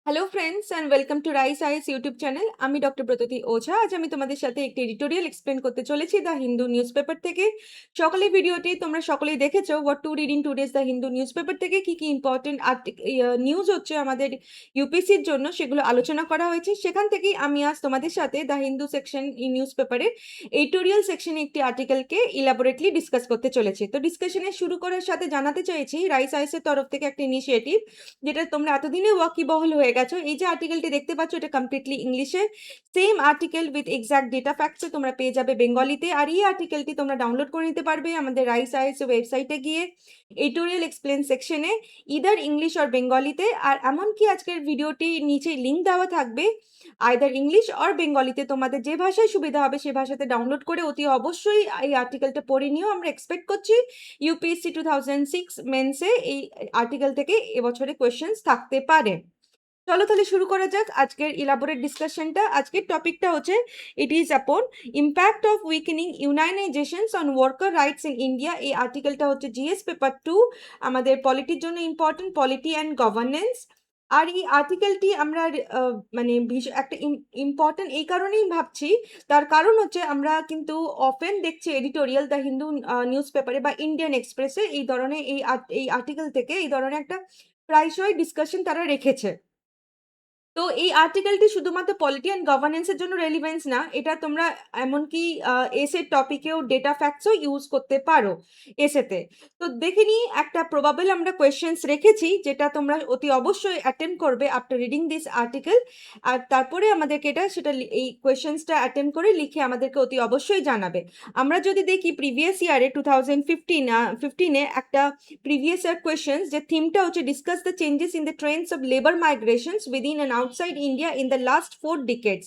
Hello friends and welcome to rice ice YouTube channel. আমি doctor Bratati Ojha. আজ আমি তোমাদের সাথে একটি এডিটোরিয়াল এক্সপ্লেন করতে চলেছি দ্য হিন্দু নিউজ পেপার থেকে। সকালে ভিডিওটি তোমরা সকলেই দেখেছো what to read in today's the Hindu newspaper থেকে কি কি ইম্পর্টেন্ট নিউজ হচ্ছে আমাদের ইউপিএসসির জন্য, সেগুলো আলোচনা করা হয়েছে। সেখান থেকেই আমি আজ তোমাদের সাথে the Hindu section E news পেপারের এডিটোরিয়াল সেকশনে একটি আর্টিকেলকে ইলাবোরেটলি ডিসকাস করতে চলেছি। তো ডিসকাশনে শুরু করার সাথে জানাতে চাইছি রাইস আইসের তরফ থেকে একটা ইনিশিয়েটিভ, যেটা তোমরা এতদিনে ওয়াকিবহল হয়ে গেছো। এই যে আর্টিকেলটি দেখতে পাচ্ছ, এটা কমপ্লিটলি ইংলিশে। Same article with exact data ফ্যাক্টসও তোমরা পেয়ে যাবে বেঙ্গলিতে। আর এই আর্টিকেলটি তোমরা ডাউনলোড করে নিতে পারবে আমাদের রাইস আইস ওয়েবসাইটে গিয়ে এডিটোরিয়াল এক্সপ্লেন সেকশনে, ইদার ইংলিশ অর বেঙ্গলিতে। আর এমনকি আজকের ভিডিওটি নিচে লিঙ্ক দেওয়া থাকবে, আইদার ইংলিশ অর বেঙ্গলিতে তোমাদের যে ভাষায় সুবিধা হবে সে ভাষাতে ডাউনলোড করে অতি অবশ্যই এই আর্টিকেলটা পড়ে নিও। আমরা এক্সপেক্ট করছি ইউপিএসসি 2006 মেন্সে এই আর্টিকেল থেকে এবছরে কোয়েশ্চেন্স থাকতে পারে। চলো তাহলে শুরু করা যাক আজকের ইলাবোরেট ডিসকাশনটা। আজকের টপিকটা হচ্ছে it is upon impact of weakening unionizations on worker rights in India. এই আর্টিকেলটা হচ্ছে জিএস পেপার 2, আমাদের পলিটির জন্য ইম্পর্টেন্ট, পলিটি অ্যান্ড গভর্নেন্স। আর এই আর্টিকেলটি আমরা মানে একটা ইম্পর্টেন্ট এই কারণেই ভাবছি, তার কারণ হচ্ছে আমরা কিন্তু অফেন দেখছি এডিটোরিয়াল দ্য হিন্দু নিউজ পেপারে বা ইন্ডিয়ান এক্সপ্রেসে এই ধরনের এই আর্টিকেল থেকে এই ধরনের একটা প্রায়শই ডিসকাশন তারা রেখেছে। তো এই আর্টিকেলটি শুধুমাত্র পলিটি অ্যান্ড গভর্নেন্সের জন্য রেলিভেন্স না, এটা তোমরা এমনকি এসের টপিকেও ডেটা ফ্যাক্টসও ইউজ করতে পারো এসেতে। তো দেখে নিই, একটা প্রবাবল আমরা কোয়েশ্চেন্স রেখেছি যেটা তোমরা অতি অবশ্যই অ্যাটেম্প করবে আফটার রিডিং দিস আর্টিকেল। আর তারপরে আমাদেরকে এই কোয়েশ্চেন্সটা অ্যাটেম্প করে লিখে আমাদেরকে অতি অবশ্যই জানাবে। আমরা যদি দেখি প্রিভিয়াস ইয়ারে 2015-এ একটা প্রিভিয়াস ইয়ার কোয়েশ্চেন্স, যে থিমটা হচ্ছে discuss the changes in the trends of labour migrations within and outside India in the last 4 decades.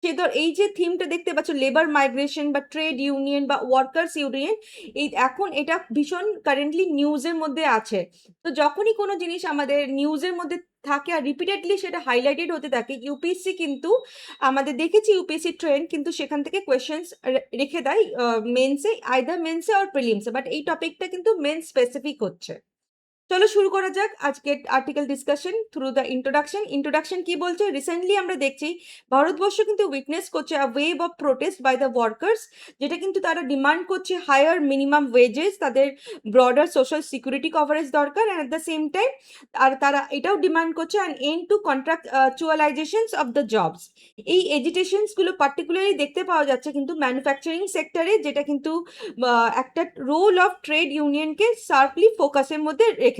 সে ধর এই যে থিমটা দেখতে পাচ্ছ, লেবার মাইগ্রেশন বা ট্রেড ইউনিয়ন বা ওয়ার্কার্স ইউনিয়ন, এই এখন এটা ভীষণ কারেন্টলি নিউজের মধ্যে আছে। তো যখনই কোনো জিনিস আমাদের নিউজের মধ্যে থাকে আর রিপিটেডলি সেটা হাইলাইটেড হতে থাকে, ইউপিএসসি কিন্তু আমাদের দেখেছি ইউপিএসসি ট্রেন্ড কিন্তু সেখান থেকে কোয়েশ্চেন্স রেখে দেয় মেন্সে, আইদার মেন্সে আর প্রিলিমসে। বাট এই টপিকটা কিন্তু মেন স্পেসিফিক হচ্ছে। চলো শুরু করা যাক আজকের article discussion through the introduction কি বলছে? রিসেন্টলি আমরা দেখছি ভারতবর্ষ কিন্তু উইটনেস করছে a wave of protest by the workers, যেটা কিন্তু তারা ডিমান্ড করছে হায়ার মিনিমাম ওয়েজেস, তাদের ব্রডার সোশ্যাল সিকিউরিটি কভারেজ দরকার, and at the same time আর তারা এটাও ডিমান্ড করছে an end to contractualizations of the jobs. এই এজিটেশনসগুলো পার্টিকুলারলি দেখতে পাওয়া যাচ্ছে কিন্তু ম্যানুফ্যাকচারিং সেক্টরে, যেটা কিন্তু একটা রোল অফ ট্রেড ইউনিয়নকে শার্পলি ফোকাসের মধ্যে রেখেছে।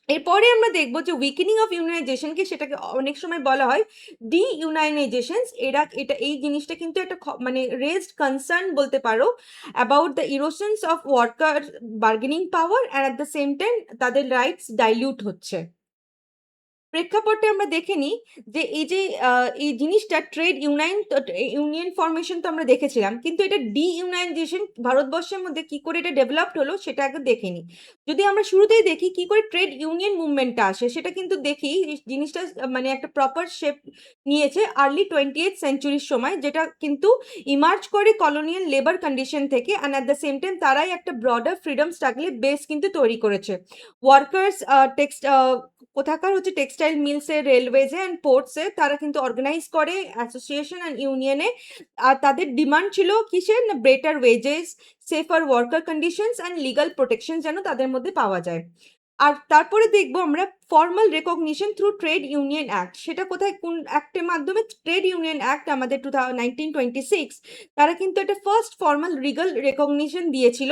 এরপরে আমরা দেখবো যে উইকেনিং অফ ইউনাইজেশনকে, সেটাকে অনেক সময় বলা হয় ডি ইউনাইনাইজেশনস। এই জিনিসটা কিন্তু একটা মানে রেজড কনসার্ন বলতে পারো about the erosions of worker bargaining power, and at the same time তাদের রাইটস ডাইলিউট হচ্ছে। প্রেক্ষাপটে আমরা দেখে নিই যে এই জিনিসটা ট্রেড ইউনিয়ন ফরমেশন তো আমরা দেখেছিলাম, কিন্তু এটা ডি ইউনাইজেশন ভারতবর্ষের মধ্যে কি করে এটা ডেভেলপড হলো সেটা আগে দেখে নিই। যদি আমরা শুরুতেই দেখি কি করে ট্রেড ইউনিয়ন মুভমেন্টটা আসে, সেটা কিন্তু দেখি জিনিসটা মানে একটা প্রপার শেপ নিয়েছে আর্লি 20th সেঞ্চুরির সময়, যেটা কিন্তু ইমার্জ করে কলোনিয়াল লেবার কন্ডিশন থেকে, and at the same time তারাই একটা ব্রডার ফ্রিডম স্ট্রাগলের বেস কিন্তু তৈরি করেছে। ওয়ার্কার্স কোথাকার হচ্ছে টেক্সটাইল মিলসে, রেলওয়েজে অ্যান্ড পোর্টসে তারা কিন্তু অর্গানাইজ করে অ্যাসোসিয়েশন অ্যান্ড ইউনিয়নে। আর তাদের ডিমান্ড ছিল কিসের না, better wages, safer worker conditions and legal protection যেন তাদের মধ্যে পাওয়া যায়। আর তারপরে দেখবো আমরা formal recognition through trade union act. সেটা কোথায়, কোন অ্যাক্টের মাধ্যমে? ট্রেড ইউনিয়ন অ্যাক্ট আমাদের 1926, তারা কিন্তু একটা ফার্স্ট ফর্মাল লিগাল রেকগনিশন দিয়েছিল।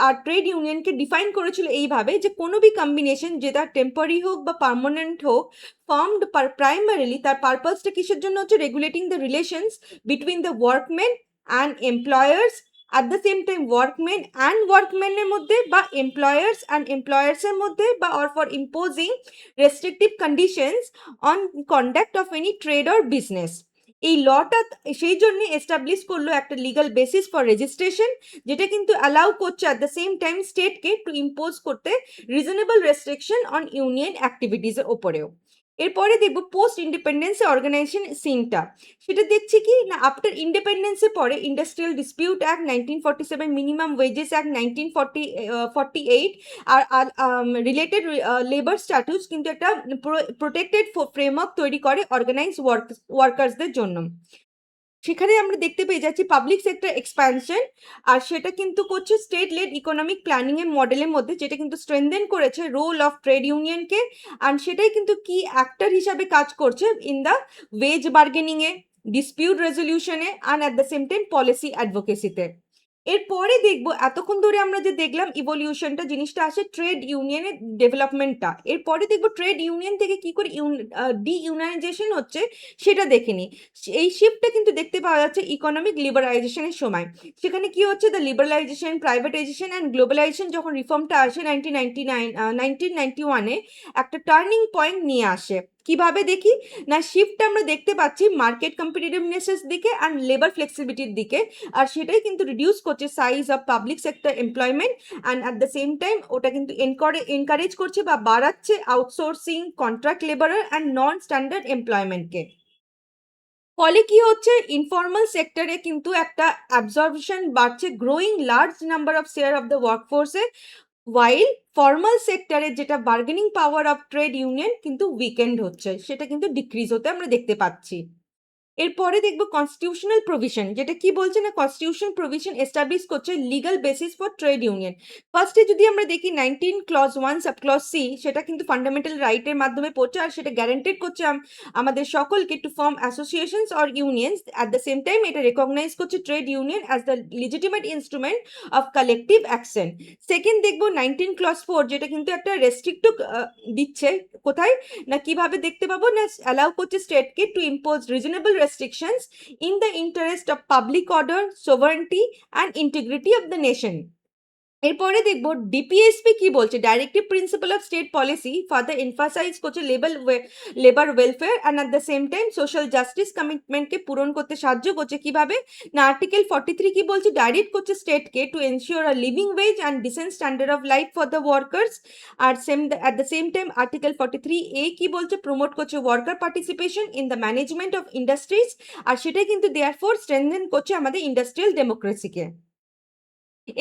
আর ট্রেড ইউনিয়নকে ডিফাইন করেছিল এইভাবে যে কোনো বি কম্বিনেশন, যেটা টেম্পোরারি হোক বা পার্মানেন্ট হোক, ফর্মড প্রাইমারিলি, তার পারপাসটা কিসের জন্য হচ্ছে? Regulating the relations between the workman and employers, at the same time workman and ওয়ার্কম্যানের মধ্যে বা এমপ্লয়ার্স অ্যান্ড এমপ্লয়ার্সের মধ্যে, বা or for imposing restrictive conditions on conduct of any trade or business. এই লটা সেই জন্য এস্টাবলিশ করলো একটা লিগাল বেসিস ফর রেজিস্ট্রেশন, যেটা কিন্তু অ্যালাউ করছে অ্যাট দ্য সেম টাইম স্টেটকে টু ইম্পোজ করতে রিজনেবল রেস্ট্রিকশন অন ইউনিয়ন অ্যাক্টিভিটিসের ওপরেও। এরপরে দেখবো পোস্ট ইন্ডিপেন্ডেন্স অর্গানাইজেশন সিনটা, সেটা দেখছি কি না আফটার ইন্ডিপেন্ডেন্সের পরে industrial dispute act 1947, minimum wages act 1948 আর রিলেটেড লেবার স্ট্যাটুস কিন্তু একটা প্রোটেক্টেড ফ্রেমওয়ার্ক তৈরি করে অর্গানাইজ ওয়ার্কার্সদের জন্য। সেখানে আমরা দেখতে পেয়ে যাচ্ছি পাবলিক সেক্টর এক্সপ্যানশন, আর সেটা কিন্তু করছে স্টেট লেড ইকোনমিক প্ল্যানিং এর মডেলের মধ্যে, যেটা কিন্তু স্ট্রেনথেন করেছে রোল অফ ট্রেড ইউনিয়নকে, আর সেটাই কিন্তু কি অ্যাক্টর হিসাবে কাজ করছে ইন দ্য ওয়েজ বার্গেনিং এ, ডিসপিউট রেজলিউশনে and at the same time policy অ্যাডভোকেসিতে। এরপরে দেখবো এতক্ষণ ধরে আমরা যে দেখলাম ইভলিউশনটা, জিনিসটা আসে ট্রেড ইউনিয়নের ডেভেলপমেন্টটা। এরপরে দেখবো ট্রেড ইউনিয়ন থেকে কি করে ডিইউনাইজেশন হচ্ছে সেটা দেখে নিই। এই শিফটটা কিন্তু দেখতে পাওয়া যাচ্ছে ইকোনমিক লিবারালাইজেশনের সময়। সেখানে কি হচ্ছে, the liberalisation, privatisation and globalisation যখন রিফর্মটা আসে 1991-এ, একটা টার্নিং পয়েন্ট নিয়ে আসে। কিভাবে দেখি না, শিফটটা আমরা দেখতে পাচ্ছি মার্কেট কম্পিটিটিভনেসের দিকে আর লেবার ফ্লেক্সিবিলিটির দিকে, আর সেটাই কিন্তু রিডিউস করছে size of public sector employment, and at the same time ওটা কিন্তু এনকারেজ করছে বা বাড়াচ্ছে outsourcing, contract labourer and non standard এমপ্লয়মেন্টকে। ফলে কি হচ্ছে, ইনফর্মাল সেক্টরে কিন্তু একটা অ্যাবজর্পশন বাড়ছে, growing large number of share of the ওয়ার্কফোর্সে, ওয়াইল ফর্মাল সেক্টরে যেটা bargaining power of trade union কিন্তু উইকেন্ড হচ্ছে, সেটা কিন্তু ডিক্রিজ হতে আমরা দেখতে পাচ্ছি। এরপরে দেখবো কনস্টিটিউশনাল প্রভিশন, যেটা কি বলছে না কনস্টিটিউশন প্রভিশন এস্টাবলিশ করছে legal basis for trade union. ফার্স্টে যদি আমরা দেখি 19 ক্লজ 1 সাব ক্লজ সি, সেটা কিন্তু ফান্ডামেন্টাল রাইটের মাধ্যমে পড়ছে, আর সেটা গ্যারান্টেড করছে আমাদের সকলকে to form associations or unions. At the same time এটা রেকগনাইজ করছে trade union as the legitimate instrument of collective action. Second দেখবো 19 ক্লজ 4, যেটা কিন্তু একটা রেস্ট্রিক্টিভ দিচ্ছে, কোথায় না কিভাবে দেখতে পাবো না, অ্যালাউ করছে স্টেটকে to impose reasonable restrictions in the interest of public order, sovereignty and integrity of the nation. এরপরে দেখবো ডিপিএসপি কি বলছে, directive principle of state policy further emphasize করছে labour welfare and at the same time social justice কমিটমেন্টকে পূরণ করতে সাহায্য করছে। কিভাবে না আর্টিকেল 43 কি বলছে, ডাইরেক্ট করছে স্টেটকে to ensure a living wage and decent standard of life for the workers. আর at the same time article 43A কি বলছে, প্রমোট করছে worker participation in the management of industries, আর সেটাই কিন্তু দেয়ারফর স্ট্রেনথেন করছে আমাদের ইন্ডাস্ট্রিয়াল ডেমোক্রেসিকে।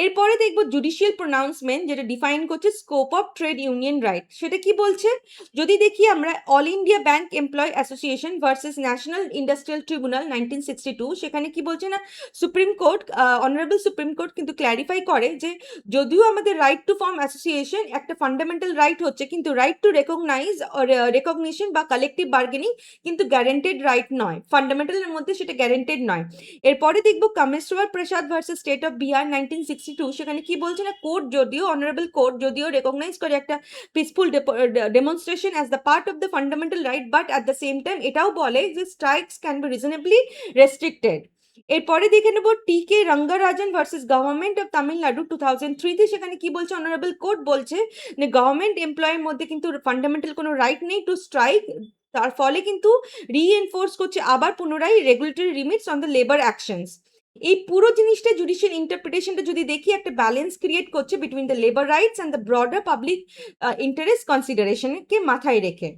এরপরে দেখবো জুডিশিয়াল প্রোনাউন্সমেন্ট, যেটা ডিফাইন করছে scope of trade union right. সেটা কি বলছে, যদি দেখি আমরা all India bank employ association versus national industrial tribunal 1962, সেখানে কি বলছে না supreme court, honourable supreme court কিন্তু ক্ল্যারিফাই করে যে যদিও আমাদের রাইট টু ফর্ম অ্যাসোসিয়েশন একটা ফান্ডামেন্টাল রাইট হচ্ছে, কিন্তু রাইট টু রেকগনিশন বা কালেকটিভ বার্গেনিং কিন্তু গ্যারেন্টেড রাইট নয়, ফান্ডামেন্টালের মধ্যে সেটা গ্যারেন্টেড নয়। এরপরে দেখবো Kameshwar Prasad versus state of Bihar 1962, সেখানে কি বলছে না কোর্ট যদিও, অনারেবল কোর্ট যদিও রেকগনাইজ করে একটা peaceful demonstration as the part of the fundamental right, but at the same time এটাও বলে যে strikes can be reasonably restricted. এরপরে দেখে নেবো টি কে Rangarajan versus government of Tamil Nadu 2003-তে, সেখানে কি বলছে অনারেবল কোর্ট বলছে যে গভর্নমেন্ট এমপ্লয়ের মধ্যে কিন্তু ফান্ডামেন্টাল কোনো রাইট নেই টু স্ট্রাইক, তার ফলে কিন্তু রিএনফোর্স করছে আবার পুনরায় regulatory limits on the labour actions. এই পুরো জিনিসটা জুডিশিয়াল ইন্টারপ্রিটেশনটা যদি দেখি একটা ব্যালেন্স ক্রিয়েট করছে between the labour rights and the broader public interest কনসিডারেশনকে মাথায় রেখে।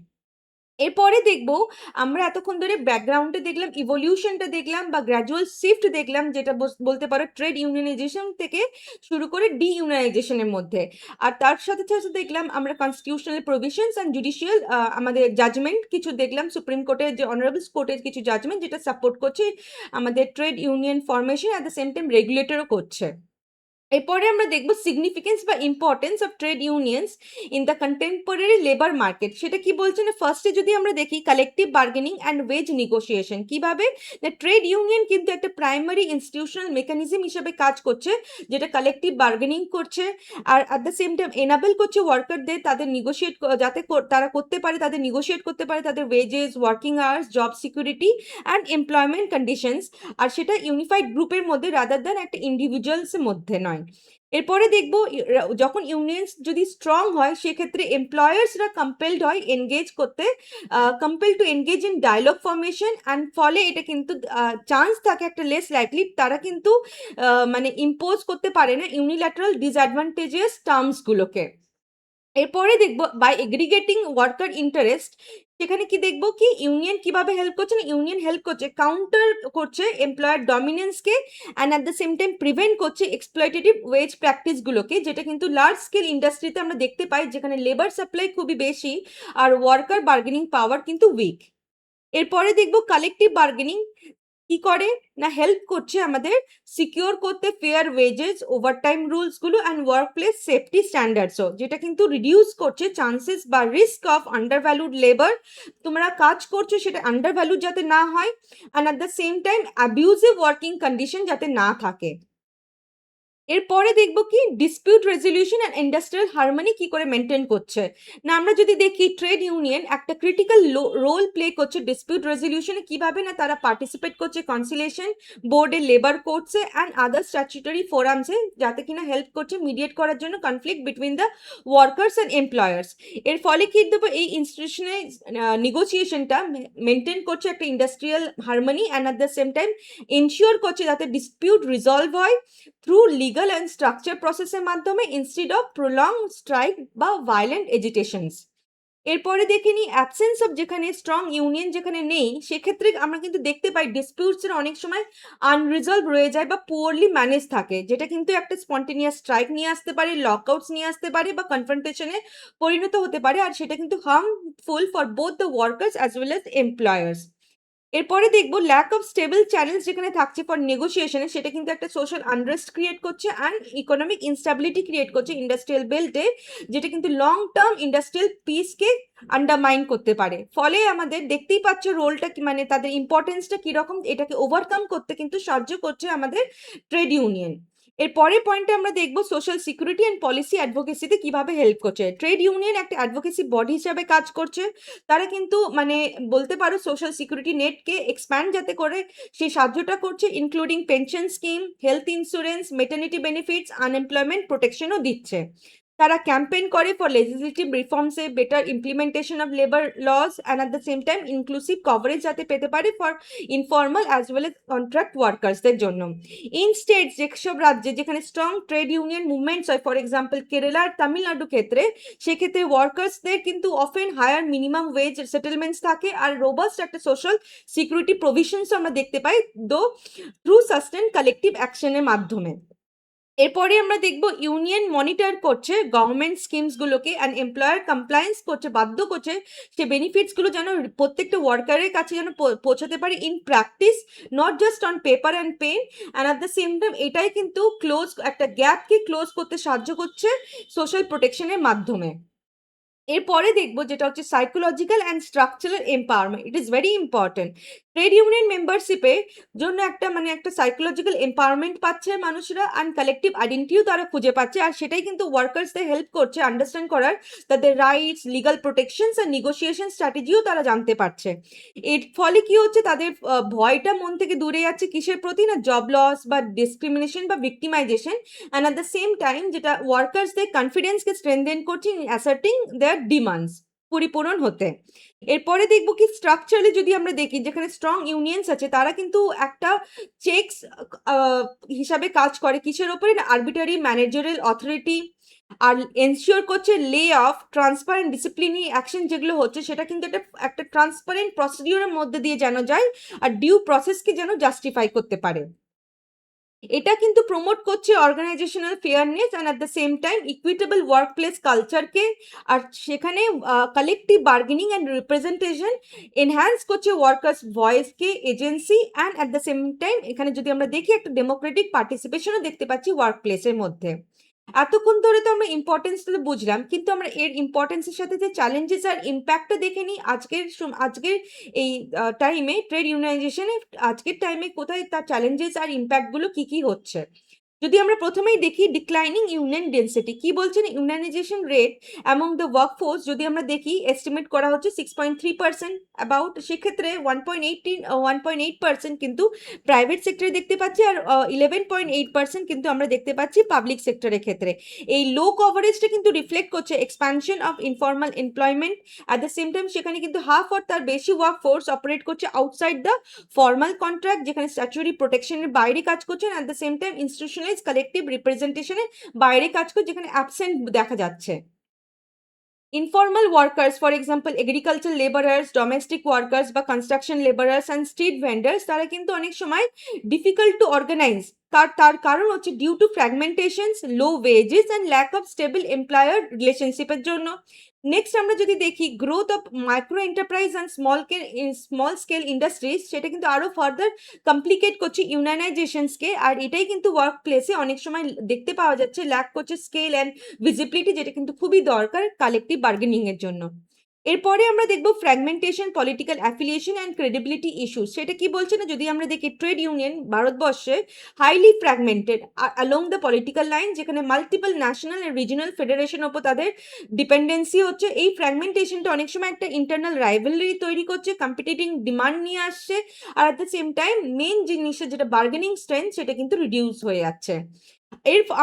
এরপরে দেখবো আমরা এতক্ষণ ধরে ব্যাকগ্রাউন্ডে দেখলাম, ইভলিউশনটা দেখলাম বা গ্র্যাজুয়াল শিফট দেখলাম, যেটা বলতে পারো ট্রেড ইউনিয়নাইজেশন থেকে শুরু করে ডিইউনিয়নাইজেশনের মধ্যে, আর তার সাথে সাথে দেখলাম আমরা কনস্টিটিউশনাল প্রভিশনস অ্যান্ড জুডিশিয়াল আমাদের জাজমেন্ট কিছু দেখলাম, সুপ্রিম কোর্টের যে অনারেবল কোর্টের কিছু জাজমেন্ট যেটা সাপোর্ট করছে আমাদের trade union formation, at the same time রেগুলেটরও করছে। এরপরে আমরা দেখবো সিগনিফিকেন্স বা importance of trade unions in the contemporary labour market. সেটা কি বলছে না ফার্স্টে যদি আমরা দেখি collective bargaining and wage negotiation, কিভাবে না ট্রেড ইউনিয়ন কিন্তু একটা প্রাইমারি ইনস্টিটিউশনাল মেকানিজম হিসেবে কাজ করছে, যেটা কালেকটিভ বার্গেনিং করছে, আর at the same time enable করছে ওয়ার্কারদের তাদের নেগোসিয়েট, যাতে তারা করতে পারে, তাদের নেগোসিয়েট করতে পারে তাদের wages, working hours, job security and employment conditions, আর সেটা ইউনিফাইড গ্রুপের মধ্যে রাদার দ্যান একটা ইন্ডিভিজুয়ালসের মধ্যে নয়। এরপরে দেখবো যখন ইউনিয়নস যদি স্ট্রং হয় সেক্ষেত্রে এমপ্লয়ার্সরা কম্পেলড হয় এনগেজ করতে, compel to engage in dialogue formation, and ফলে এটা কিন্তু চান্স থাকে একটা লেস লাইকলি তারা কিন্তু মানে ইম্পোজ করতে পারে না ইউনিল্যাটারাল ডিসঅ্যাডভান্টেজেস টার্মসগুলোকে। এরপরে দেখবো বাই এগ্রিগেটিং ওয়ার্কার ইন্টারেস্ট সেখানে কি দেখবো কি ইউনিয়ন কিভাবে হেল্প করছে না, ইউনিয়ন হেল্প করছে কাউন্টার করছে এমপ্লয়ার ডমিনেন্সকে, and at the same time prevent করছে এক্সপ্লয়টেটিভ ওয়েজ প্র্যাকটিসগুলোকে, যেটা কিন্তু লার্জ স্কেল ইন্ডাস্ট্রিতে আমরা দেখতে পাই, যেখানে লেবার সাপ্লাই খুবই বেশি আর ওয়ার্কার বার্গেনিং পাওয়ার কিন্তু উইক। এরপরে দেখবো কালেকটিভ বার্গেনিং কি করে না, হেল্প করছে আমাদের সিকিউর করতে ফেয়ার ওয়েজেস, ওভারটাইম রুলস গুলো অ্যান্ড ওয়ার্ক প্লেস সেফটি স্ট্যান্ডার্ডসও, যেটা কিন্তু রিডিউস করছে চান্সেস বা রিস্ক অফ আন্ডারভ্যালুড লেবার, তোমরা কাজ করছো সেটা আন্ডারভ্যালুড যাতে না হয়, and at the same time abusive working condition যাতে না থাকে। এরপরে দেখবো কি dispute resolution and industrial harmony কি করে মেনটেন করছে না, আমরা যদি দেখি ট্রেড ইউনিয়ন একটা ক্রিটিক্যাল রোল প্লে করছে ডিসপিউট রেজলিউশনে, কিভাবে না তারা পার্টিসিপেট করছে কনসিলিয়েশন বোর্ডে, লেবার কোর্টসে অ্যান্ড আদার স্ট্যাচুটরি ফোরামসে, যাতে কিনা হেল্প করছে মিডিয়েট করার জন্য conflict between the workers and employers. এর ফলে কি দেবো এই ইনস্টিটিউশনাল নেগোসিয়েশনটা মেনটেন করছে একটা industrial harmony, and at the same time ensure করছে যাতে ডিসপিউট রিজলভ হয় থ্রু লিগাল অ্যান্ড স্ট্রাকচার প্রসেসের মাধ্যমে ইনস্টিড অফ প্রলং স্ট্রাইক বা ভায়োলেন্ট এজিটেশনস। এরপরে দেখে নিই অ্যাবসেন্স অফ, যেখানে স্ট্রং ইউনিয়ন যেখানে নেই সেক্ষেত্রে আমরা কিন্তু দেখতে পাই ডিসপিউটসের অনেক সময় আনরিজলভ রয়ে যায় বা পুয়ারলি ম্যানেজ থাকে, যেটা কিন্তু একটা স্পন্টেনিয়াস স্ট্রাইক নিয়ে আসতে পারে, লকআউটস নিয়ে আসতে পারে বা কনফ্রন্টেশনে পরিণত হতে পারে, আর সেটা কিন্তু harmful for both the workers as well as employers. এরপরে দেখবো ল্যাক অফ স্টেবল চ্যানেলস যেখানে থাকছে ফর নেগোসিয়েশনে, সেটা কিন্তু একটা সোশ্যাল আনরেস্ট ক্রিয়েট করছে অ্যান্ড ইকোনমিক ইনস্টাবিলিটি ক্রিয়েট করছে ইন্ডাস্ট্রিয়াল বেল্টে, যেটা কিন্তু লং টার্ম ইন্ডাস্ট্রিয়াল পিসকে আন্ডারমাইন করতে পারে। ফলে আমাদের দেখতেই পাচ্ছ রোলটা কি, মানে তাদের ইম্পর্টেন্সটা কিরকম, এটাকে ওভারকাম করতে কিন্তু সাহায্য করছে আমাদের ট্রেড ইউনিয়ন। এর পরের পয়েন্টে আমরা দেখবো সোশ্যাল সিকিউরিটি অ্যান্ড পলিসি অ্যাডভোকেসিতে কিভাবে হেল্প করছে। ট্রেড ইউনিয়ন একটা অ্যাডভোকেসি বডি হিসাবে কাজ করছে, তারা কিন্তু মানে বলতে পারো সোশ্যাল সিকিউরিটি নেটকে এক্সপ্যান্ড যাতে করে সেই সাহায্যটা করছে, including pension scheme, health insurance, maternity benefits, unemployment প্রোটেকশনও দিচ্ছে। তারা ক্যাম্পেইন করে ফর লেজিসলেটিভ রিফর্মসে, better implementation of labour laws and at the same time inclusive coverage যাতে পেতে পারে for informal as well as contract ওয়ার্কার্সদের জন্য। ইন স্টেটস যেসব রাজ্যে যেখানে স্ট্রং ট্রেড ইউনিয়ন মুভমেন্টস হয়, ফর এক্সাম্পল কেরালা আর তামিলনাড়ু ক্ষেত্রে, সেক্ষেত্রে ওয়ার্কার্সদের কিন্তু often higher minimum wage settlements থাকে আর রোবাস্ট একটা সোশ্যাল সিকিউরিটি প্রভিশনস আমরা দেখতে পাই দো থ্রু সাস্টেন কালেকটিভ অ্যাকশনের মাধ্যমে। এরপরে আমরা দেখব ইউনিয়ন মনিটর করছে গভর্নমেন্ট স্কিমসগুলোকে অ্যান্ড এমপ্লয়ার কমপ্লায়েন্স করছে, বাধ্য করছে সে বেনিফিটসগুলো যেন প্রত্যেকটা ওয়ার্কারের কাছে যেন পৌঁছাতে পারে in practice, not just on paper and pen, and at the same time এটাই কিন্তু একটা গ্যাপকে ক্লোজ করতে সাহায্য করছে সোশ্যাল প্রোটেকশনের মাধ্যমে। এরপরে দেখবো যেটা হচ্ছে psychological and structural empowerment, it is very important. Trade union মেম্বারশিপে জন্য একটা সাইকোলজিক্যাল এম্পাওয়ারমেন্ট পাচ্ছে মানুষরা, অ্যান্ড কালেকটিভ আইডেন্টিটিও তারা খুঁজে পাচ্ছে, আর সেটাই কিন্তু ওয়ার্কার্সদের হেল্প করছে আন্ডারস্ট্যান্ড করার তাদের রাইটস, লিগাল প্রোটেকশনস আর নেগোসিয়েশন স্ট্র্যাটেজিও তারা জানতে পারছে। এর ফলে কি হচ্ছে, তাদের ভয়টা মন থেকে দূরে যাচ্ছে কিসের প্রতি না, জব লস বা ডিসক্রিমিনেশন বা victimization, and at the same time যেটা ওয়ার্কার্সদের কনফিডেন্সকে স্ট্রেনথেন করছে ইন অ্যাসার্টিং দেয়ার ডিমান্ডস পরিপূরণ হতে। এরপরে দেখবো কি স্ট্রাকচারালি যদি আমরা দেখি যেখানে স্ট্রং ইউনিয়নস আছে, তারা কিন্তু একটা চেকস হিসাবে কাজ করে কিসের ওপরে না, আরবিটারি ম্যানেজারিয়াল অথরিটি, আর এনশিওর করছে লে অফ ট্রান্সপারেন্ট ডিসিপ্লিনারি অ্যাকশন যেগুলো হচ্ছে সেটা কিন্তু একটা ট্রান্সপারেন্ট প্রসিডিউরের মধ্যে দিয়ে যেন যায় আর ডিউ প্রসেসকে যেন জাস্টিফাই করতে পারে। এটা কিন্তু প্রমোট করছে organizational fairness and at the same time equitable workplace কালচারকে, আর সেখানে collective bargaining and representation enhance করছে ওয়ার্কার্স ভয়েসকে, agency, and at the same time এখানে যদি আমরা দেখি একটা ডেমোক্রেটিক পার্টিসিপেশনও দেখতে পাচ্ছি ওয়ার্কপ্লেসের মধ্যে। এতক্ষণ ধরে তো আমরা ইম্পর্টেন্সটা তো বুঝলাম, কিন্তু আমরা এর ইম্পর্টেন্সের সাথে যে চ্যালেঞ্জেস আর ইম্প্যাক্টটা দেখে নিই আজকের এই টাইমে ট্রেড ইউনাইজেশনে, আজকের টাইমে কোথায় তার চ্যালেঞ্জেস আর ইম্প্যাক্টগুলো কি হচ্ছে। যদি আমরা প্রথমেই দেখি ডিক্লাইনিং ইউনিয়ন ডেন্সিটি, কি বলছেন ইউনাইনাইজেশন রেট অ্যামং দ্য ওয়ার্কফোর্স যদি আমরা দেখি এস্টিমেট করা হচ্ছে 6.3% অ্যাবাউট, সেক্ষেত্রে 1.8% কিন্তু প্রাইভেট সেক্টরে দেখতে পাচ্ছি, আর 11.8% কিন্তু আমরা দেখতে পাচ্ছি পাবলিক সেক্টরের ক্ষেত্রে। এই লো কভারেজটা কিন্তু রিফ্লেক্ট করছে expansion of informal employment, at the same time সেখানে কিন্তু হাফ অর তার বেশি ওয়ার্কফোর্স অপারেট করছে আউটসাইড দ্য ফর্মাল কন্ট্রাক্ট, যেখানে স্ট্যাচুরি প্রোটেকশনের বাইরে কাজ করছেন, at the same time institutionalize collective রিপ্রেজেন্টেশনের বাইরে কাজ করছে, যেখানে অ্যাবসেন্ট দেখা যাচ্ছে। Informal workers for example agriculture labourers, domestic workers বা construction labourers and street vendors তারা কিন্তু অনেক সময় ডিফিকাল্ট টু অর্গানাইজ। তার কারণ হচ্ছে due to fragmentations, low wages and lack of stable employer রিলেশনশিপের জন্য। নেক্সট আমরা যদি দেখি growth of micro enterprise and small scale industries, সেটা কিন্তু আরও ফার্দার কমপ্লিকেট করছে ইউনানাইজেশনসকে। আর এটাই কিন্তু ওয়ার্ক প্লেসে অনেক সময় দেখতে পাওয়া যাচ্ছে ল্যাক করছে স্কেল অ্যান্ড ভিজিবিলিটি, যেটা কিন্তু খুবই দরকার কালেকটিভ বার্গেনিং এর জন্য। এরপরে আমরা দেখব fragmentation, political affiliation and credibility issues. সেটা কি বলছে না, যদি আমরা দেখি ট্রেড ইউনিয়ন ভারতবর্ষে highly fragmented along the political line, যেখানে multiple national and regional federation ওপর তাদের ডিপেন্ডেন্সি হচ্ছে। এই ফ্র্যাগমেন্টেশনটা অনেক সময় একটা ইন্টারনাল রাইভালরি তৈরি করছে, কম্পিটিটিং ডিমান্ড নিয়ে আসছে, আর at the same time main জিনিসের যেটা বার্গেনিং স্ট্রেংথ সেটা কিন্তু রিডিউস হয়ে যাচ্ছে।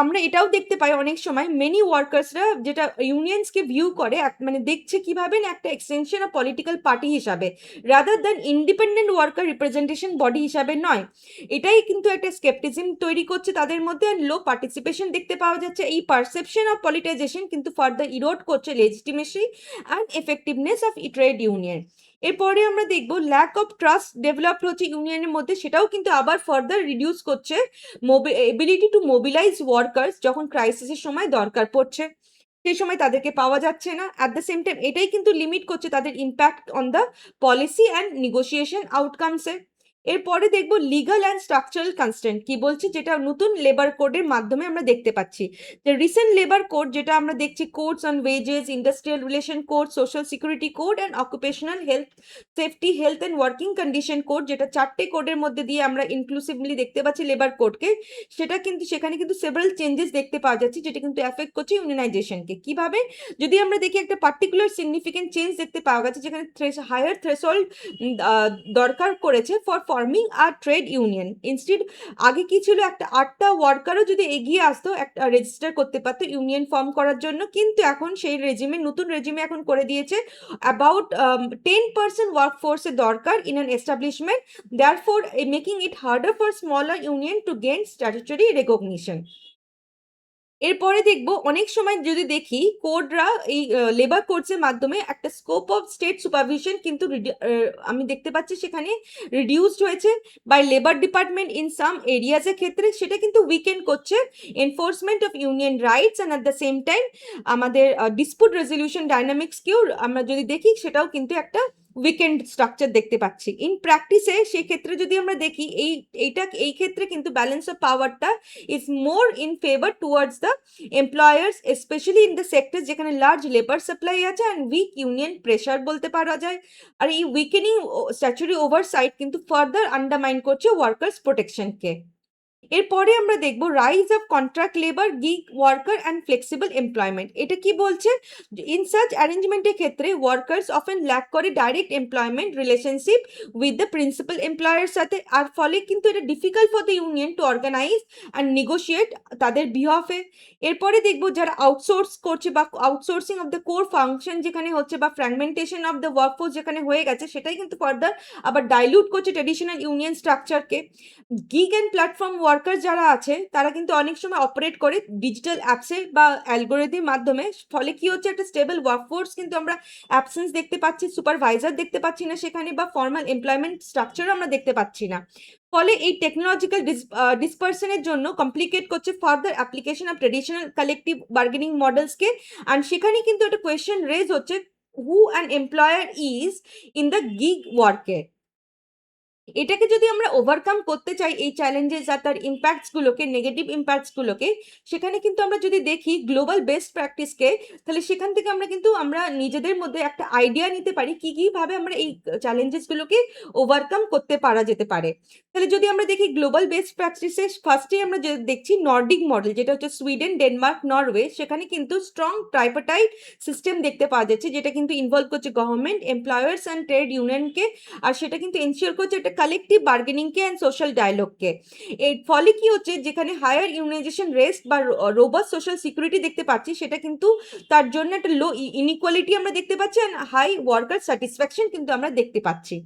আমরা এটাও দেখতে পাই অনেক সময় মেনি ওয়ার্কার্সরা যেটা ইউনিয়নসকে ভিউ করে মানে দেখছে কিভাবে না একটা এক্সটেনশন অফ পলিটিক্যাল পার্টি হিসাবে, rather than independent worker representation body হিসাবে নয়। এটাই কিন্তু একটা স্কেপটিজম তৈরি করছে তাদের মধ্যে, লো পার্টিসিপেশন দেখতে পাওয়া যাচ্ছে। এই পারসেপশন অফ পলিটাইজেশন কিন্তু ফার্দার ইরোড করছে legitimacy and effectiveness of trade union. এরপরে আমরা দেখব ল্যাক অফ ট্রাস্ট ডেভেলপড হচ্ছে ইউনিয়নের মধ্যে, সেটাও কিন্তু আবার ফার্দার রিডিউস করছে এবিলিটি টু মোবিলাইজ ওয়ার্কার্স যখন ক্রাইসিসের সময় দরকার পড়ছে, সেই সময় তাদেরকে পাওয়া যাচ্ছে না। অ্যাট দ্য সেম টাইম এটাই কিন্তু লিমিট করছে তাদের impact on the policy and negotiation আউটকামসে। এরপরে দেখব লিগাল অ্যান্ড স্ট্রাকচারাল কনস্ট্রেন্ট কি বলছে, যেটা নতুন লেবার কোডের মাধ্যমে আমরা দেখতে পাচ্ছি। যে রিসেন্ট লেবার কোড যেটা আমরা দেখছি, codes on wages, industrial relation code, social security code and occupational health safety health and working condition code, যেটা 4টে কোডের মধ্যে দিয়ে আমরা ইনক্লুসিভলি দেখতে পাচ্ছি লেবার কোডকে। সেটা কিন্তু সেখানে কিন্তু সেভারাল চেঞ্জেস দেখতে পাওয়া যাচ্ছে, যেটা কিন্তু এফেক্ট করছে ইউনিয়নাইজেশনকে। কিভাবে, যদি আমরা দেখি একটা পার্টিকুলার সিগনিফিকেন্ট চেঞ্জ দেখতে পাওয়া গেছে, যেখানে হায়ার থ্রেশহোল্ড দরকার করেছে ফর ফর্মিং আর ট্রেড ইউনিয়ন। ইনস্টিড আগে কি ছিল, একটা 8টা ওয়ার্কারও যদি এগিয়ে আসতো একটা রেজিস্টার করতে পারতো ইউনিয়ন ফর্ম করার জন্য, কিন্তু এখন সেই নতুন রেজিমে এখন করে দিয়েছে অ্যাবাউট 10% ওয়ার্কফোর্সের দরকার in an establishment, therefore making it harder for smaller union to gain statutory recognition. এরপরে দেখব অনেক সময় যদি দেখি কোডরা এই লেবার কোডসের মাধ্যমে একটা স্কোপ অফ স্টেট সুপারভিশন কিন্তু আমি দেখতে পাচ্ছি সেখানে রিডিউসড হয়েছে by labour department in some এরিয়াজের ক্ষেত্রে, সেটা কিন্তু উইকেন্ড করছে enforcement of union rights and at the same time আমাদের ডিসপুট রেজলিউশন ডাইনামিক্সকেও আমরা যদি দেখি সেটাও কিন্তু একটা উইকেন্ড স্ট্রাকচার দেখতে পাচ্ছি। ইন প্র্যাকটিসে সেক্ষেত্রে যদি আমরা দেখি এই ক্ষেত্রে কিন্তু ব্যালেন্স অফ পাওয়ারটা is more in favor towards the employers, especially in the sectors যেখানে লার্জ লেবার সাপ্লাই আছে অ্যান্ড উইক ইউনিয়ন প্রেশার বলতে পারা যায়। আর এই উইকেনিং স্ট্যাচুরি ওভারসাইট কিন্তু ফার্দার আন্ডারমাইন করছে ওয়ার্কার্স প্রোটেকশনকে। এরপরে আমরা দেখব rise of contract labour, gig worker and flexible employment. এটা কি বলছে, ইন সাচ অ্যারেঞ্জমেন্টের ক্ষেত্রে ওয়ার্কার্স অফেন ল্যাক করে direct employment relationship with the principal এমপ্লয়ারের সাথে, আর ফলে কিন্তু এটা difficult for the union to organise and negotiate তাদের বিহাফে। এরপরে দেখব যারা আউটসোর্স করছে বা outsourcing of the core function যেখানে হচ্ছে বা ফ্র্যাগমেন্টেশন অফ দ্য ওয়ার্কফোর্স যেখানে হয়ে গেছে, সেটাই কিন্তু ফার্দার আবার ডাইলুট করছে ট্রেডিশনাল ইউনিয়ন স্ট্রাকচারকে। গিগ অ্যান্ড প্ল্যাটফর্ম ওয়ার্কার যারা আছে তারা কিন্তু অনেক সময় অপারেট করে ডিজিটাল অ্যাপসে বা অ্যালগোরিদমের মাধ্যমে, ফলে কি হচ্ছে একটা স্টেবল ওয়ার্কফোর্স কিন্তু আমরা অ্যাবসেন্স দেখতে পাচ্ছি, সুপারভাইজার দেখতে পাচ্ছি না সেখানে, বা ফর্মাল এমপ্লয়মেন্ট স্ট্রাকচারও আমরা দেখতে পাচ্ছি না। ফলে এই টেকনোলজিক্যাল ডিসপারশনের জন্য কমপ্লিকেট করছে further application of traditional collective bargaining মডেলসকে। অ্যান্ড সেখানে কিন্তু একটা কোয়েশ্চেন রেজ হচ্ছে, who an employer is in the gig ওয়ার্কে। এটাকে যদি আমরা ওভারকাম করতে চাই এই চ্যালেঞ্জেস আর তার ইম্প্যাক্টসগুলোকে, নেগেটিভ ইম্প্যাক্টসগুলোকে, সেখানে কিন্তু আমরা যদি দেখি গ্লোবাল বেস্ট প্র্যাকটিসকে, তাহলে সেখান থেকে আমরা নিজেদের মধ্যে একটা আইডিয়া নিতে পারি কীভাবে আমরা এই চ্যালেঞ্জেসগুলোকে ওভারকাম করতে পারা যেতে পারে। তাহলে যদি আমরা দেখি গ্লোবাল বেস্ট প্র্যাকটিসে ফার্স্টেই আমরা যে দেখছি নর্ডিক মডেল, যেটা হচ্ছে সুইডেন, ডেনমার্ক, নরওয়ে, সেখানে কিন্তু স্ট্রং ট্রাইপার্টাইট সিস্টেম দেখতে পাওয়া যাচ্ছে, যেটা কিন্তু ইনভলভ করছে গভর্নমেন্ট, এমপ্লয়ার্স অ্যান্ড ট্রেড ইউনিয়নকে, আর সেটা কিন্তু এনশিওর করছে একটা কালেকটিভ বার্গেনিংকে অ্যান্ড সোশ্যাল ডায়ালগকে। এর ফলে কি হচ্ছে, যেখানে হায়ার ইউনাইজেশন রেস্ট বা রোবাস্ট সোশ্যাল সিকিউরিটি দেখতে পাচ্ছি, সেটা কিন্তু তার জন্য একটা লো ইনইকুয়ালিটি আমরা দেখতে পাচ্ছি অ্যান্ড হাই ওয়ার্কার স্যাটিসফ্যাকশন কিন্তু আমরা দেখতে পাচ্ছি।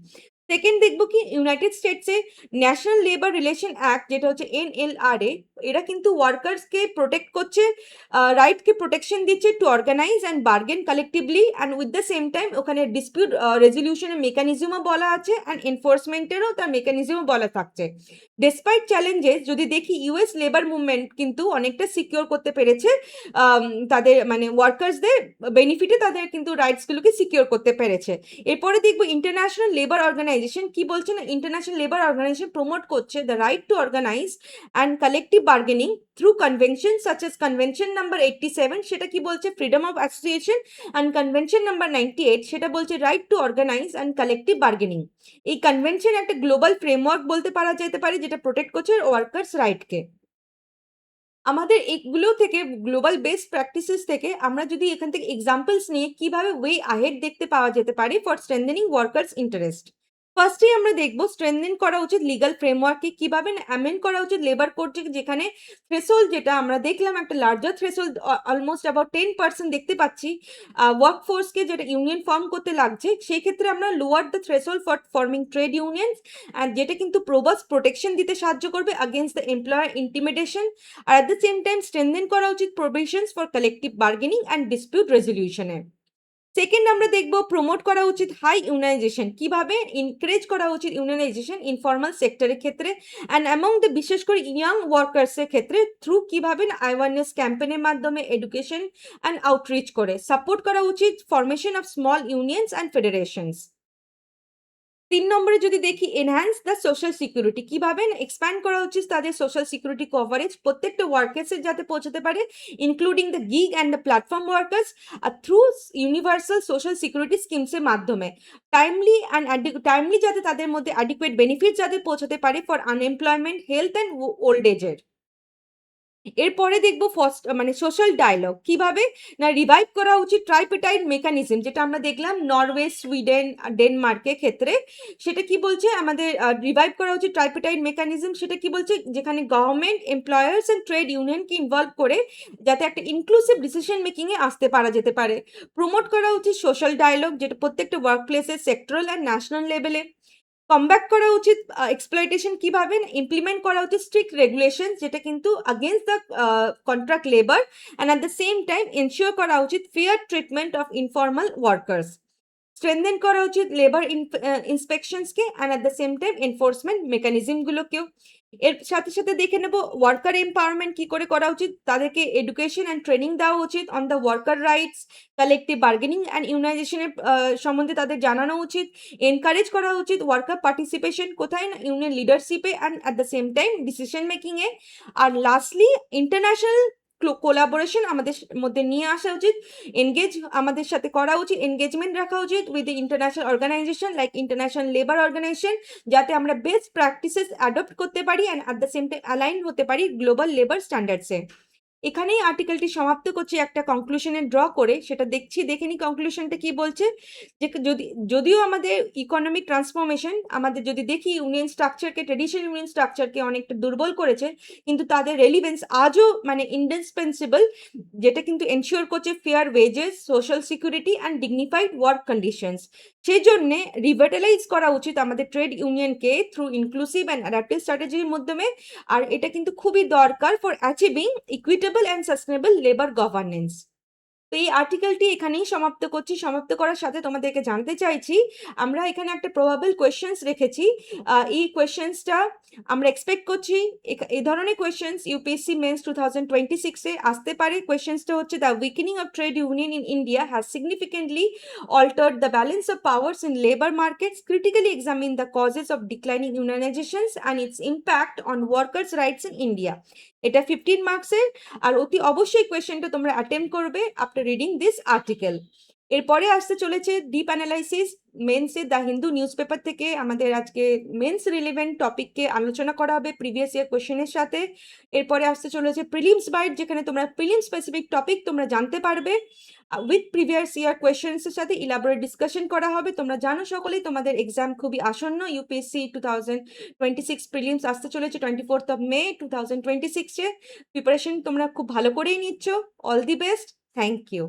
সেকেন্ড দেখবো কি ইউনাইটেড স্টেটসে ন্যাশনাল লেবার রিলেশন অ্যাক্ট যেটা হচ্ছে NLRA, এরা কিন্তু ওয়ার্কার্সকে প্রোটেক্ট করছে, রাইটকে প্রোটেকশন দিচ্ছে to organise and bargain collectively and with the same time ওখানে ডিসপিউট রেজলিউশনের মেকানিজমও বলা আছে অ্যান্ড এনফোর্সমেন্টেরও তার মেকানিজমও বলা থাকছে। ডেসপাইট চ্যালেঞ্জেস যদি দেখি ইউএস লেবার মুভমেন্ট কিন্তু অনেকটা সিকিওর করতে পেরেছে, তাদের মানে ওয়ার্কার্সদের বেনিফিটে তাদের কিন্তু রাইটসগুলোকে সিকিওর করতে পেরেছে। এরপরে দেখবো ইন্টারন্যাশনাল লেবার অর্গানাইজেশন কি বলছে না, ইন্টারন্যাশনাল লেবার অর্গানাইজেশন প্রমোট করছে the right to organise and collective bargaining through convention such as convention number 87, সেটা কি বলছে freedom of association, and convention number 98 সেটা বলছে right to organise and collective bargaining. এই কনভেনশন একটা গ্লোবাল ফ্রেমওয়ার্ক বলতে পারা যেতে পারে যেটা প্রোটেক্ট করছে ওয়ার্কার্স রাইটকে। আমাদের এগুলো থেকে গ্লোবাল বেস্ট প্র্যাকটিসেস থেকে আমরা যদি এখান থেকে এক্সাম্পলস নিয়ে কিভাবে ওয়ে আহেড দেখতে পাওয়া যেতে পারে ফর স্ট্রেংথেনিং ওয়ার্কার্স ইন্টারেস্ট। ফার্স্টেই আমরা দেখবো স্ট্রেংথেন করা উচিত লিগাল ফ্রেমওয়ার্ককে, কিভাবে অ্যামেন্ড করা উচিত লেবার কোড, যেখানে থ্রেশোল্ড যেটা আমরা দেখলাম একটা লার্জার থ্রেশোল্ড অলমোস্ট অ্যাবাউট 10% দেখতে পাচ্ছি ওয়ার্ক ফোর্সকে যেটা ইউনিয়ন ফর্ম করতে লাগছে, সেই ক্ষেত্রে আমরা lower the threshold for forming trade unions, and যেটা কিন্তু প্রোবাস্ট প্রোটেকশন দিতে সাহায্য করবে আগেনস্ট দ্য এমপ্লয়ার ইন্টিমিডেশন। আর at the same time strengthen করা উচিত provisions for collective bargaining and dispute রেজলিউশনে। সেকেন্ড আমরা দেখব প্রমোট করা উচিত হাই ইউনাইজেশন, কিভাবে এনকারেজ করা উচিত ইউনাইজেশন ইনফর্মাল সেক্টরের ক্ষেত্রে অ্যান্ড অ্যামং দ্য বিশেষ করে ইয়াং ওয়ার্কার্সের ক্ষেত্রে থ্রু কিভাবে অ্যাওয়ারনেস ক্যাম্পেনের মাধ্যমে এডুকেশন অ্যান্ড আউটরিচ করে সাপোর্ট করা উচিত formation of small unions and federations. 3 নম্বরে যদি দেখি এনহ্যান্স দ্য সোশ্যাল সিকিউরিটি, কিভাবে এক্সপ্যান্ড করা উচিত তাদের সোশ্যাল সিকিউরিটি কভারেজ প্রত্যেকটা ওয়ার্কার্সের যাতে পৌঁছাতে পারে including the gig and the platform workers আর থ্রু ইউনিভার্সাল সোশ্যাল সিকিউরিটি স্কিমসের মাধ্যমে টাইমলি যাতে তাদের মধ্যে অ্যাডিকুয়েট বেনিফিট যাতে পৌঁছাতে পারে for unemployment, health and old এজের। এরপরে দেখবো ফার্স্ট মানে সোশ্যাল ডায়ালগ, কিভাবে না রিভাইভ করা উচিত ট্রাইপেটাইড মেকানিজম, যেটা আমরা দেখলাম নরওয়ে, সুইডেন, ডেনমার্কের ক্ষেত্রে। সেটা কি বলছে আমাদের রিভাইভ করা উচিত ট্রাইপেটাইড মেকানিজম, সেটা কি বলছে যেখানে গভর্নমেন্ট, এমপ্লয়ার্স অ্যান্ড ট্রেড ইউনিয়নকে ইনভলভ করে যাতে একটা ইনক্লুসিভ ডিসিশন মেকিংয়ে আসতে পারা যেতে পারে। প্রমোট করা উচিত সোশ্যাল ডায়ালগ, যেটা প্রত্যেকটা ওয়ার্ক প্লেসে সেক্টরাল অ্যান্ড ন্যাশনাল লেভেলে। কমব্যাক করা উচিত এক্সপ্লয়টেশন, কিভাবে ইমপ্লিমেন্ট করা উচিত স্ট্রিক্ট রেগুলেশন যেটা কিন্তু against the contract labour and at the same time ensure করা উচিত fair treatment of informal workers. Strengthen করা উচিত লেবার ইন্সপেকশনসকে and at the same time enforcement মেকানিজমগুলোকেও। এর সাথে সাথে দেখে নেব ওয়ার্কার এম্পাওয়ারমেন্ট কি করে করা উচিত, তাদেরকে এডুকেশন অ্যান্ড ট্রেনিং দেওয়া উচিত on the worker rights, collective bargaining and ইউনাইজেশনের সম্বন্ধে তাদের জানানো উচিত, এনকারেজ করা উচিত ওয়ার্কার পার্টিসিপেশন কোথায় না ইউনিয়ন লিডারশিপে and at the same time decision মেকিংয়ে। আর লাস্টলি ইন্টারন্যাশনাল কোলাবোরেশন আমাদের মধ্যে নিয়ে আসা উচিত, এনগেজ আমাদের সাথে করা উচিত, এনগেজমেন্ট রাখা উচিত with the international organisation like international labour organisation, যাতে আমরা বেস্ট প্র্যাকটিসেস অ্যাডপ্ট করতে পারি and at the same time align হতে পারি গ্লোবাল লেবার স্ট্যান্ডার্ডসে। এখানেই আর্টিকেলটি সমাপ্ত করছি একটা কনক্লুশনে ড্র করে, সেটা দেখে নি কনক্লুশনটা কি বলছে। যে যদিও আমাদের ইকোনমিক ট্রান্সফরমেশন আমাদের যদি দেখি ইউনিয়ন স্ট্রাকচারকে, ট্রেডিশনাল ইউনিয়ন স্ট্রাকচারকে অনেকটা দুর্বল করেছে, কিন্তু তাদের রেলিভেন্স আজও মানে ইন্ডিসপেন্সেবল, যেটা কিন্তু এনশিওর করছে fair wages, social security and dignified work conditions. সেই জন্যে রিভাইটালাইজ করা উচিত আমাদের ট্রেড ইউনিয়নকে থ্রু ইনক্লুসিভ অ্যান্ড অ্যাডাপ্টিভ স্ট্র্যাটেজির মাধ্যমে। আর এটা কিন্তু খুবই দরকার for achieving equitable and sustainable labour governance. তো এই আর্টিকেলটি এখানেই সমাপ্ত করছি। সমাপ্ত করার সাথে তোমাদেরকে জানতে চাইছি, আমরা এখানে একটা প্রবাবল কোয়েশ্চেন্স রেখেছি। এই কোয়েশ্চেন্সটা আমরা এক্সপেক্ট করছি এই ধরনের কোয়েশ্চেন্স ইউপিএসসি মেন্স 2026-এ আসতে পারে। কোয়েশ্চেন্সটা হচ্ছে the weakening of trade union in India has significantly altered the balance of powers in labor markets, critically examine the causes of declining unionizations and its impact on workers' rights in India. এটা 15 মার্কসের, আর অতি অবশ্যই কোয়েশ্চেনটা তোমরা attempt করবে after reading this article. এরপরে আসতে চলেছে ডিপ অ্যানালাইসিস মেন্সে দ্য হিন্দু নিউজ পেপার থেকে। আমাদের আজকে মেন্স রিলেভেন্ট টপিককে আলোচনা করা হবে প্রিভিয়াস ইয়ার কোয়েশ্চেনের সাথে। এরপরে আসতে চলেছে প্রিলিমস বাইট, যেখানে তোমরা প্রিলিম স্পেসিফিক টপিক তোমরা জানতে পারবে উইথ প্রিভিয়াস ইয়ার কোয়েশ্চেন্সের সাথে ইলাবোরেট ডিসকাশন করা হবে। তোমরা জানো সকলেই তোমাদের এক্সাম খুবই আসন্ন, ইউপিএসসি 2026 প্রিলিমস আসতে চলেছে 24th of May 2026-এ। প্রিপারেশন তোমরা খুব ভালো করেই নিচ্ছ। All the best, thank you.